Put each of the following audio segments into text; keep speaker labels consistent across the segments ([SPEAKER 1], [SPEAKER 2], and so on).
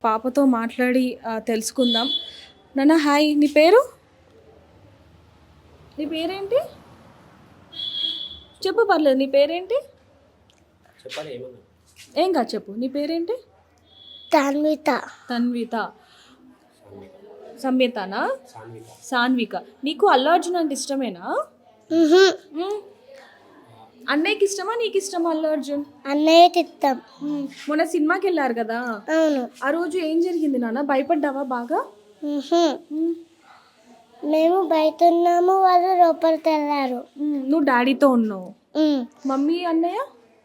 [SPEAKER 1] పాపతో మాట్లాడి తెలుసుకుందాం. నాన్న హాయ్, నీ పేరు? నీ పేరేంటి? చెప్పు, పర్లేదు. నీ పేరేంటి?
[SPEAKER 2] చెప్పాలి ఏమన్నా?
[SPEAKER 1] ఏం కాదు, చెప్పు. నీ పేరేంటి?
[SPEAKER 3] తన్విత.
[SPEAKER 1] తన్విత. సంహితనా?
[SPEAKER 2] సాన్విక.
[SPEAKER 1] సాన్విక. నీకు అల్లు అర్జున్ అంటే ఇష్టమేనా? మ్మ్. అన్నయ్యకి ఇష్టమా, నీకు ఇష్టమా అల్లు అర్జున్?
[SPEAKER 3] అన్నయ్యకి ఇస్తాం.
[SPEAKER 1] మొన్న సినిమాకి వెళ్ళారు కదా,
[SPEAKER 3] అవును.
[SPEAKER 1] ఆ రోజు ఏం జరిగింది నాన్న? భయపడ్డావా బాగా? మ్మ్.
[SPEAKER 3] మేము బయట ఉన్నాము, వాళ్ళు లోపలికి వెళ్ళారు.
[SPEAKER 1] నువ్వు డాడీతో ఉన్నావు, మమ్మీ అన్నయ్య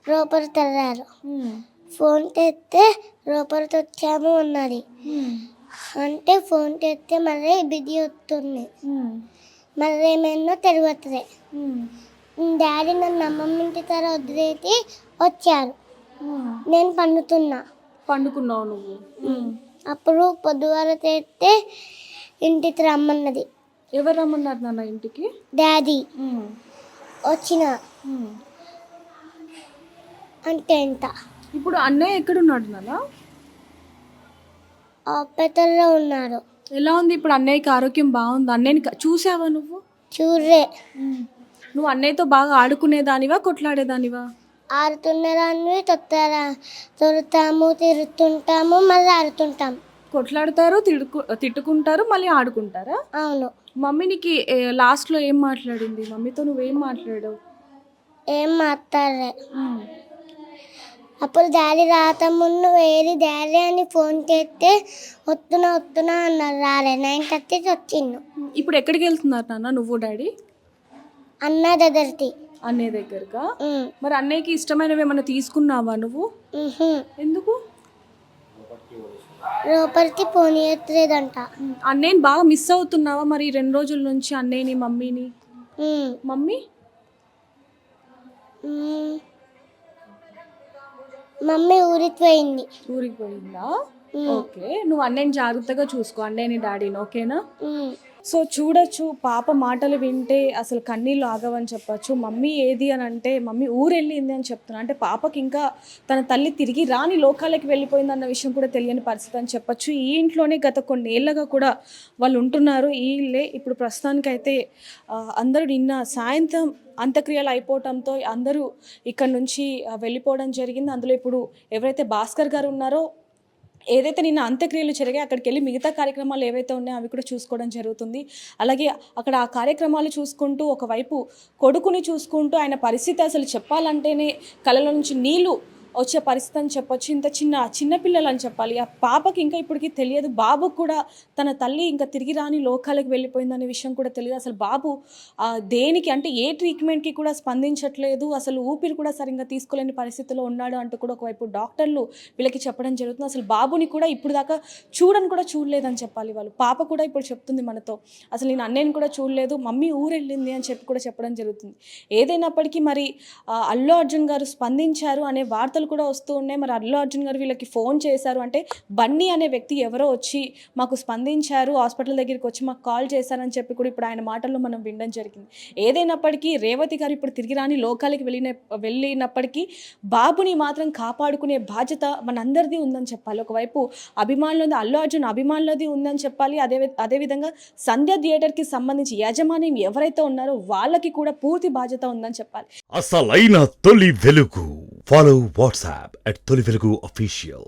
[SPEAKER 3] లోపలికి వెళ్ళారు. ఫోన్ తెస్తే లోపలికి వచ్చాము అన్నది. అంటే ఫోన్ తెస్తే మళ్ళీ బిజీ వస్తుంది, మళ్ళీ ఏమైనా తెలియట్లే. డాడీ నన్ను అమ్మమ్మ ఇంటి దగ్గర వదిలేసి వచ్చారు. నేను
[SPEAKER 1] పండుకున్నావు నువ్వు?
[SPEAKER 3] అప్పుడు పొద్దువార తెస్తే ఇంటికి రమ్మన్నది.
[SPEAKER 1] ఎవరు రమ్మన్నారు నాన్న ఇంటికి?
[SPEAKER 3] డాడీ. వచ్చిన అంటే ఎంత.
[SPEAKER 1] ఇప్పుడు అన్నయ్య ఎక్కడున్నాడు నాన్న?
[SPEAKER 3] హాస్పిటల్లో ఉన్నారు.
[SPEAKER 1] ఎలా ఉంది ఇప్పుడు? అన్నయ్యకి ఆరోగ్యం బాగుంది? అన్నయ్యని చూసావా నువ్వు?
[SPEAKER 3] చూడలే.
[SPEAKER 1] నువ్వు అన్నయ్యతో బాగా ఆడుకునేదానివా, కొట్లాడేదానివా?
[SPEAKER 3] ఆడుతున్నదాన్ని తొలుతాము, తిరుగుతుంటాము, మళ్ళీ ఆడుతుంటాం.
[SPEAKER 1] కొట్లాడతారు, తిట్టుకుంటారు, మళ్ళీ ఆడుకుంటారా?
[SPEAKER 3] అవును.
[SPEAKER 1] మమ్మీ నీకు లాస్ట్లో ఏం మాట్లాడింది? మమ్మీతో నువ్వేం మాట్లాడావు?
[SPEAKER 3] ఏం మాట్లాడలే. అప్పుడు డాడీ రాత ముందు వేరే డాడీ అని ఫోన్ చేస్తే వస్తున్నా అన్నారు. రాలే. 9:30 వచ్చిండు.
[SPEAKER 1] ఇప్పుడు ఎక్కడికి వెళ్తున్నారు నాన్న నువ్వు డాడీ?
[SPEAKER 3] అన్న దగ్గరికి.
[SPEAKER 1] అన్నయ్య దగ్గరకా? మరి అన్నయ్యకి ఇష్టమైనవి ఏమైనా తీసుకున్నావా నువ్వు? ఎందుకు?
[SPEAKER 3] లోపలికి పోనీయట్లేదంట.
[SPEAKER 1] అన్నయ్యని బాగా మిస్ అవుతున్నావా మరి 2 రోజుల నుంచి అన్నయ్యని, మమ్మీని?
[SPEAKER 3] మమ్మీ ఊరికి పోయింది.
[SPEAKER 1] ఊరికి పోయిందా? ఓకే. నువ్వు అన్నయ్యని జాగ్రత్తగా చూసుకో, అన్నయ్యని డాడీని, ఓకేనా? సో చూడొచ్చు, పాప మాటలు వింటే అసలు కన్నీళ్ళు ఆగవని చెప్పచ్చు. మమ్మీ ఏది అని అంటే మమ్మీ ఊరెళ్ళింది అని చెప్తున్నా. అంటే పాపకి ఇంకా తన తల్లి తిరిగి రాని లోకాలకి వెళ్ళిపోయింది అన్న విషయం కూడా తెలియని పరిస్థితి అని చెప్పచ్చు. ఈ ఇంట్లోనే గత కొన్నేళ్లుగా కూడా వాళ్ళు ఉంటున్నారు. ఈ ఇల్లే ఇప్పుడు ప్రస్తుతానికైతే అందరూ నిన్న సాయంత్రం అంత్యక్రియలు అయిపోవడంతో అందరూ ఇక్కడ నుంచి వెళ్ళిపోవడం జరిగింది. అందులో ఇప్పుడు ఎవరైతే భాస్కర్ గారు ఉన్నారో, ఏదైతే నిన్న అంత్యక్రియలు జరిగాయి అక్కడికి వెళ్ళి మిగతా కార్యక్రమాలు ఏవైతే ఉన్నాయో అవి కూడా చూసుకోవడం జరుగుతుంది. అలాగే అక్కడ ఆ కార్యక్రమాలు చూసుకుంటూ ఒకవైపు కొడుకుని చూసుకుంటూ ఆయన పరిస్థితి అసలు చెప్పాలంటేనే కళ్ళలో నుంచి నీళ్లు వచ్చే పరిస్థితి అని చెప్పొచ్చు. ఇంత చిన్నపిల్లలు అని చెప్పాలి. ఆ పాపకి ఇంకా ఇప్పటికీ తెలియదు. బాబుకు కూడా తన తల్లి ఇంకా తిరిగి రాని లోకాలకు వెళ్ళిపోయిందనే విషయం కూడా తెలియదు. అసలు బాబు దేనికి అంటే ఏ ట్రీట్మెంట్కి కూడా స్పందించట్లేదు, అసలు ఊపిరి కూడా సరిగ్గా తీసుకోలేని పరిస్థితిలో ఉన్నాడు అంటూ కూడా ఒకవైపు డాక్టర్లు వీళ్ళకి చెప్పడం జరుగుతుంది. అసలు బాబుని కూడా ఇప్పుడు దాకా కూడా చూడలేదని చెప్పాలి వాళ్ళు. పాప కూడా ఇప్పుడు చెప్తుంది మనతో, అసలు నేను అన్నయ్యని కూడా చూడలేదు, మమ్మీ ఊరెళ్ళింది అని చెప్పి కూడా చెప్పడం జరుగుతుంది. ఏదైనప్పటికీ మరి అల్లు అర్జున్ గారు స్పందించారు అనే వార్తలు కూడా వస్తూ ఉన్నాయి. మరి అల్లు అర్జున్ గారు వీళ్ళకి ఫోన్ చేశారు అంటే బన్నీ అనే వ్యక్తి ఎవరో వచ్చి మాకు స్పందించారు, హాస్పిటల్ దగ్గరికి వచ్చి మాకు కాల్ చేశారని చెప్పి కూడా ఇప్పుడు ఆయన మాటల్లో మనం వినడం జరిగింది. ఏదైనప్పటికీ రేవతి గారు ఇప్పుడు తిరిగి రాని లోకాలకి వెళ్ళినప్పటికీ బాబుని మాత్రం కాపాడుకునే బాధ్యత మనందరిది ఉందని చెప్పాలి. ఒకవైపు అభిమానులది, అల్లు అర్జున్ అభిమానులది ఉందని చెప్పాలి. అదేవిధంగా సంధ్య థియేటర్కి సంబంధించి యాజమాన్యం ఎవరైతే ఉన్నారో వాళ్ళకి కూడా పూర్తి బాధ్యత ఉందని చెప్పాలి.
[SPEAKER 4] అసలైన తొలి వెలుగు. Follow WhatsApp @తొలి వెలుగు official.